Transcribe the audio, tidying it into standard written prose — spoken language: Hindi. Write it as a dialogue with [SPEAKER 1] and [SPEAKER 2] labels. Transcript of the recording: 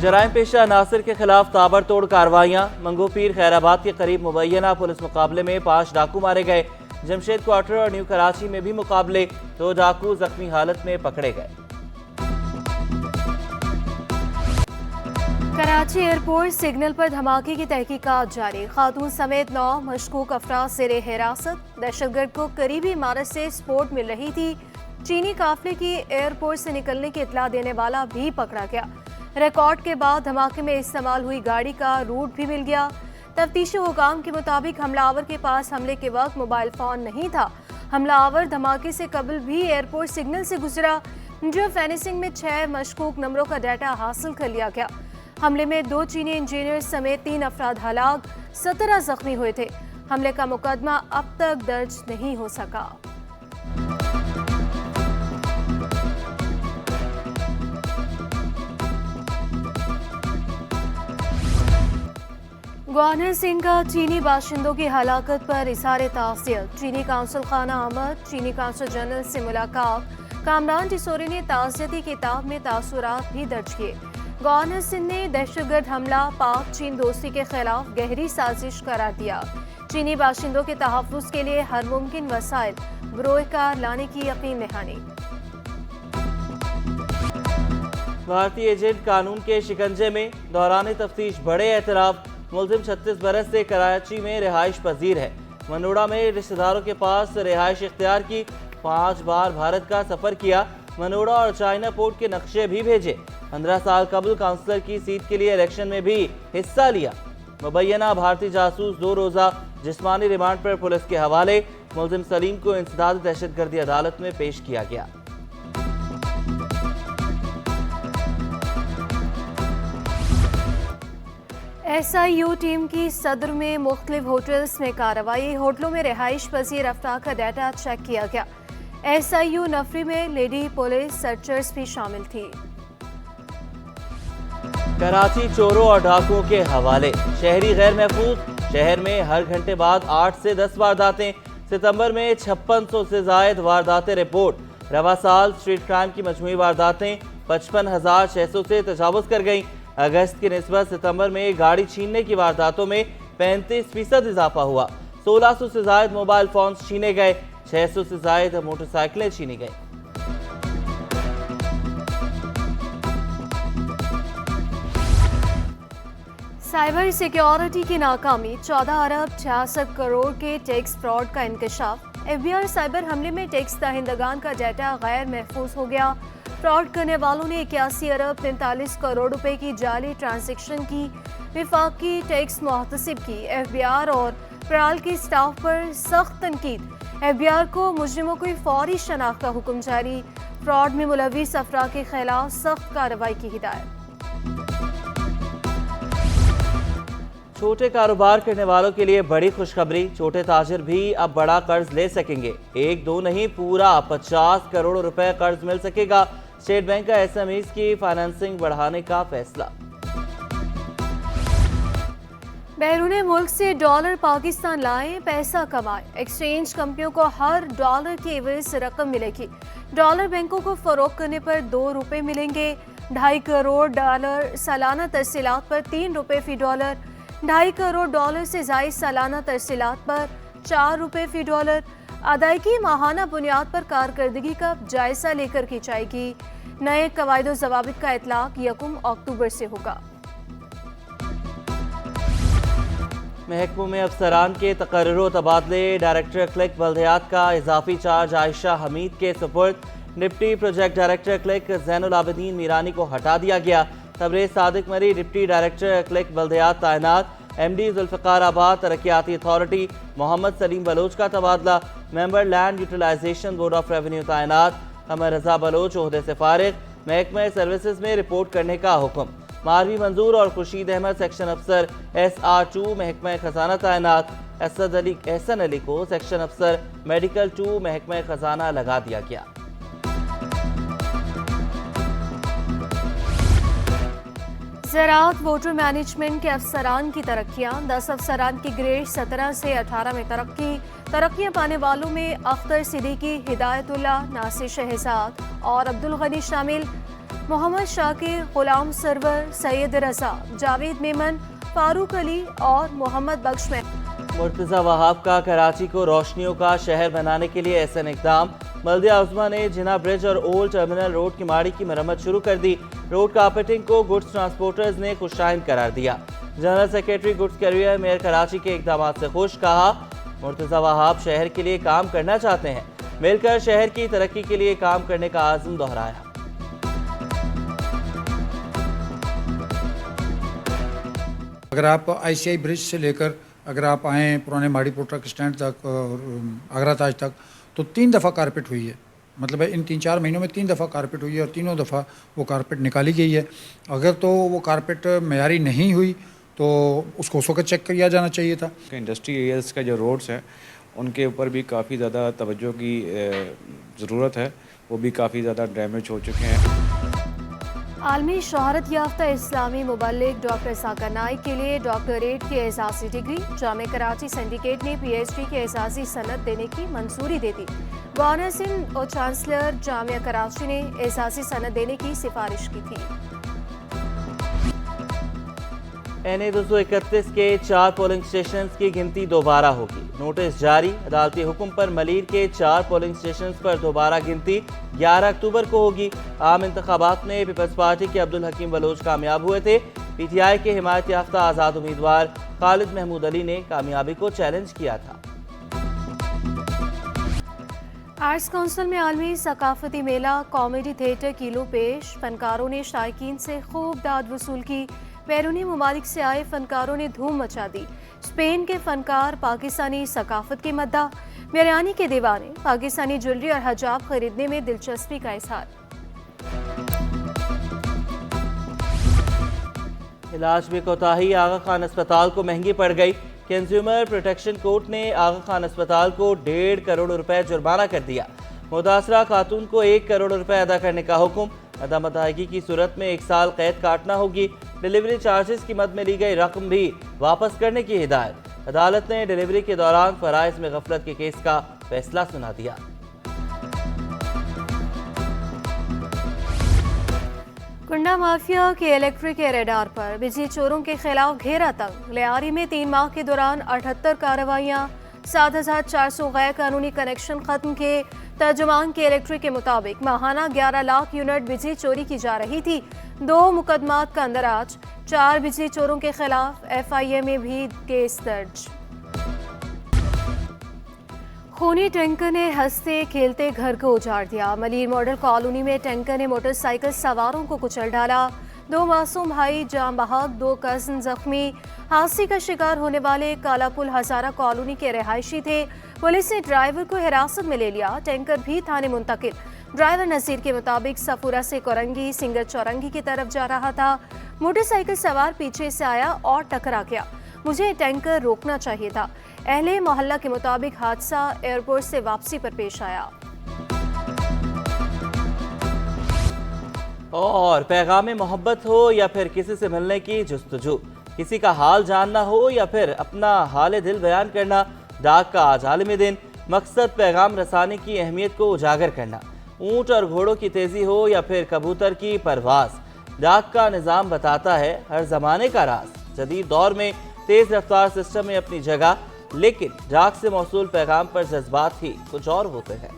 [SPEAKER 1] जराइम पेशा अनासर के खिलाफ ताबड़तोड़ कार्रवाइयाँ। मंगोपीर खैराबाद के करीब मुबैना पुलिस मुकाबले में 5 डाकू मारे गए। जमशेद क्वार्टर और न्यू कराची में भी मुकाबले, 2 डाकू जख्मी हालत में पकड़े गए।
[SPEAKER 2] कराची एयरपोर्ट सिग्नल पर धमाके की तहकीकात जारी। खातून समेत 9 मशकूक अफराद ज़ेर हिरासत। दहशतगर्द को करीबी इमारत से सपोर्ट मिल रही थी। चीनी काफिले की एयरपोर्ट से निकलने की इतला देने वाला भी पकड़ा गया। रिकॉर्ड के बाद धमाके में इस्तेमाल हुई गाड़ी का रूट भी मिल गया। तफ्तीशी हुकाम के मुताबिक हमलावर के पास हमले के वक्त मोबाइल फोन नहीं था। हमलावर धमाके से कबल भी एयरपोर्ट सिग्नल से गुजरा। जो फेंसिंग में 6 मशकूक नंबरों का डाटा हासिल कर लिया गया। हमले में 2 चीनी इंजीनियर समेत 3 अफराद हलाक, 17 जख्मी हुए थे। हमले का मुकदमा अब तक दर्ज नहीं हो सका। गवर्नर सिंह का चीनी बाशिंदों की हलाकत पर इज़हार ताज़ियत। चीनी काउंसिल खाना अहमद, चीनी काउंसिल जनरल से मुलाकात। कामरान टिसोरी ने ताज़ियती किताब में तासुरात भी दर्ज किए। गवर्नर सिंह ने दहशतगर्द हमला पाक चीन दोस्ती के खिलाफ गहरी साजिश करार दिया। चीनी बाशिंदों के तहफ़्फ़ुज़ के लिए हर मुमकिन वसाइल बरोकार लाने की यकीन दहानी।
[SPEAKER 1] भारतीय एजेंट कानून के शिकंजे में, दौरान तफ्तीश बड़े एतराफ़। मुलजिम 36 बरस से कराची में रिहाइश पजीर है। मनोड़ा में रिश्तेदारों के पास रिहाइश इख्तियार की। 5 बार भारत का सफर किया। मनोड़ा और चाइना पोर्ट के नक्शे भी भेजे। 15 साल कबल काउंसलर की सीट के लिए इलेक्शन में भी हिस्सा लिया। मुबैना भारतीय जासूस 2 रोज़ा जिस्मानी रिमांड पर पुलिस के हवाले। मुलजिम सलीम को इंसदाद दहशतगर्दी अदालत में पेश किया गया।
[SPEAKER 2] SIU टीम की सदर में मुख्तलिफ होटल्स में कार्रवाई। होटलों में रिहाइश पजीर अफराद का डाटा चेक किया गया। SIU नफरी में लेडी पुलिस सर्चर्स भी शामिल थी।
[SPEAKER 1] कराची चोरों और डाकुओं के हवाले। शहरी गैर महफूज। शहर में हर घंटे बाद 8 से 10 वारदातें। सितंबर में 5600 से जायद वारदातें रिपोर्ट। रवा साल स्ट्रीट क्राइम की मजमूई वारदातें 55,600 से तजावुज कर गईं। अगस्त की निस्बत सितंबर में गाड़ी छीनने की वारदातों में 35% इजाफा हुआ। 1600 से जायद मोबाइल फोन छीने गए। 600 से जायद मोटरसाइकिलें छीनी गई।
[SPEAKER 2] साइबर सिक्योरिटी की नाकामी। 14 अरब 66 करोड़ के टैक्स फ्रॉड का इंकशाफ। FBI साइबर हमले में टैक्स दहिंदगान का डाटा गैर महफूज हो गया। फ्रॉड करने वालों ने 81 अरब 43 करोड़ रुपए की जाली ट्रांजैक्शन की। विफाकी टैक्स मुहतसिब की। FBI और प्राल की स्टाफ पर सख्त तनकीद। FBI को मुजरिमों की फौरी शनाख्त का हुक्म जारी। फ्रॉड में मुलविस अफराद के खिलाफ सख्त कार्रवाई की हिदायत।
[SPEAKER 1] छोटे कारोबार करने वालों के लिए बड़ी खुशखबरी। छोटे ताजिर भी अब बड़ा कर्ज ले सकेंगे। 1-2 नहीं, पूरा 50 करोड़ रुपए कर्ज मिल सकेगा। स्टेट बैंक का SMEs की फाइनेंसिंग बढ़ाने का फैसला।
[SPEAKER 2] बैरून मुल्क से डॉलर पाकिस्तान लाएं, पैसा कमाएं। एक्सचेंज कंपनियों को हर डॉलर के एवज रकम मिलेगी। डॉलर बैंकों को फरोख्त करने पर 2 रुपए मिलेंगे। 2.5 करोड़ डॉलर सालाना तरसीलात पर 3 रुपए फी डॉलर। 2.5 करोड़ डॉलर से जायद सालाना तरसीलात पर 4 रुपए फी डॉलर। अदायगी माहाना बुनियाद पर कारकर्दगी का जायजा लेकर की जाएगी। नए कवायद ज़वाबित का इतलाक 1 अक्टूबर से होगा।
[SPEAKER 1] महकमों में अफसरान के तकर्रुर तबादले। डायरेक्टर क्लिक बल्दियात का इजाफी चार्ज आयशा हमीद के सुपुर्द। Deputy project director click Zainul Abidin Mirani को हटा दिया गया। तबरेज़ सादिक मरी डिप्टी डायरेक्टर क्लिक बल्दियात तैनात। MD जुल्फ़िकार आबाद तरक्याती अथॉरिटी मोहम्मद सलीम बलोच का तबादला। Member land utilisation board of revenue तैनात। कमर रजा बलोच ओहदे से फारिग। महकमा सर्विसेज में रिपोर्ट करने का हुक्म। मारवी मंजूर और खुर्शीद अहमद सेक्शन अफसर SR2 महकमा खजाना तैनात। एहसन अली को सेक्शन अफसर मेडिकल 2 महकमा खजाना लगा दिया गया।
[SPEAKER 2] ज़राअत वोटर मैनेजमेंट के अफसरान की तरक्कियाँ। 10 अफसरान की ग्रेड 17 से 18 में तरक्कियाँ पाने वालों में अख्तर सिद्दीकी, हिदायतुल्लाह, नासिर शहजाद और अब्दुल गनी शामिल। मोहम्मद शाकिर, गुलाम सरवर, सैयद रजा, जावेद मेमन, फारूक अली और मोहम्मद बख्श में
[SPEAKER 1] मुर्तज़ा वहाब का कराची को रोशनियों का शहर बनाने के लिए एहसन इक़दाम। बल्दिया उज़्मा ने जिना ब्रिज और ओल्ड टर्मिनल रोड की माड़ी की मरम्मत शुरू कर दी। रोड कार्पेटिंग को गुड्स ट्रांसपोर्टर्स ने खुशाइन करार दिया। General secretary goods carrier mayor Karachi के इक़दाम से खुश, कहा मुर्तज़ा वहाब शहर के लिए काम करना चाहते हैं, मिलकर शहर की तरक्की के लिए काम करने का आज़म दोहराया।
[SPEAKER 3] अगर आप आईसीआई ब्रिज से लेकर अगर आप आएँ पुराने माड़ीपुर ट्रक स्टैंड तक और आगरा ताज तक, तो 3 दफ़ा कारपेट हुई है। मतलब इन 3-4 महीनों में 3 दफ़ा कारपेट हुई है और तीनों दफ़ा वो कारपेट निकाली गई है। अगर तो वो कारपेट मयारी नहीं हुई तो उसको उस वक्त चेक किया जाना चाहिए था।
[SPEAKER 4] इंडस्ट्री एरियाज़ का जो रोड्स हैं उनके ऊपर भी काफ़ी ज़्यादा तवज्जो की ज़रूरत है, वो भी काफ़ी ज़्यादा डैमेज हो चुके हैं।
[SPEAKER 2] आलमी शोहरत याफ्ता इस्लामी मुबल्लिग डॉक्टर साकर नाइक के लिए डॉक्टरेट की एजाज़ी डिग्री। जामे कराची सिंडिकेट ने PhD की एजाज़ी सनद देने की मंजूरी दे दी। गवर्नर सिंध और चांसलर जामिया कराची ने एजाज़ी सनद देने की सिफारिश की थी।
[SPEAKER 1] NA 231 के 4 पोलिंग स्टेशन की गिनती दोबारा होगी। नोटिस जारी। अदालती हुक्म पर मलीर के 4 पोलिंग स्टेशन पर दोबारा गिनती 11 अक्टूबर को होगी। आम इंतखाबात में पीपल्स पार्टी के अब्दुल हकीम बलोच कामयाब हुए थे। PTI के हिमायत याफ्ता आज़ाद उम्मीदवार खालिद महमूद अली ने कामयाबी को चैलेंज किया था।
[SPEAKER 2] आर्ट्स काउंसिल में आलमी सकाफती मेला कॉमेडी थिएटर किलो पेश। फनकारों ने शायकीन से खूब दाद वसूल की। बैरूनी ममालिक से आए फनकारों ने धूम मचा दी। स्पेन के फनकार पाकिस्तानी सकाफत के मद्दा। बिरयानी के दीवाने पाकिस्तानी ज्वेलरी और हजाब खरीदने में दिलचस्पी का इजहार।
[SPEAKER 1] इलाज में कोताही, आगा खान अस्पताल को महंगी पड़ गई। कंज्यूमर प्रोटेक्शन कोर्ट ने आगा खान अस्पताल को 1.5 करोड़ रुपए जुर्माना कर दिया। मुतासरा खातून को 1 करोड़ रुपए अदा करने का हुक्म। अदम अदायगी की सूरत में 1 साल कैद काटना होगी। डिलीवरी चार्जेस की मद में ली गई रकम भी वापस करने की हिदायत। अदालत ने डिलीवरी के दौरान फराइज में गफलत के केस का फैसला सुना दिया।
[SPEAKER 2] कुंडा माफिया के इलेक्ट्रिक रेडार पर बिजली चोरों के खिलाफ घेरा तंग। लियारी में 3 माह के दौरान 78 कार्रवाइयाँ, 7,400 गैर कानूनी कनेक्शन खत्म किए। तर्जुमान के इलेक्ट्रिक के मुताबिक माहाना 11 लाख यूनिट बिजली चोरी की जा रही थी। 2 मुकदमात का अंदराज। 4 बिजली चोरों के खिलाफ FIA में भी केस दर्ज। खूनी टैंकर ने हंसते खेलते घर को उजाड़ दिया। मलीर मॉडल कॉलोनी में टैंकर ने मोटरसाइकिल सवारों को कुचल डाला। 2 मासूम भाई जाम बहक, 2 कज़न जख्मी। हादसे का शिकार होने वाले कालापुल हजारा कॉलोनी के रहायशी थे। पुलिस ने ड्राइवर को हिरासत में ले लिया। टैंकर भी थाने मुंतकिल। ड्राइवर नसीर के मुताबिक सफूरा से कोरंगी सिंगर चौरंगी की तरफ जा रहा था। मोटरसाइकिल सवार पीछे से आया और टकरा गया। मुझे टैंकर रोकना चाहिए था। अहले मोहल्ला के मुताबिक हादसा एयरपोर्ट से वापसी पर पेश आया।
[SPEAKER 1] और पैगाम मोहब्बत हो या फिर किसी से मिलने की जुस्तजू, किसी का हाल जानना हो या फिर अपना हाल दिल बयान करना, डाक का आज आलमी दिन। मकसद पैगाम रसानी की अहमियत को उजागर करना। ऊंट और घोड़ों की तेजी हो या फिर कबूतर की परवाज, डाक का निज़ाम बताता है हर जमाने का राज। जदीद दौर में तेज रफ्तार सिस्टम में अपनी जगह, लेकिन डाक से मौसूल पैगाम पर जज्बात ही कुछ और होते हैं।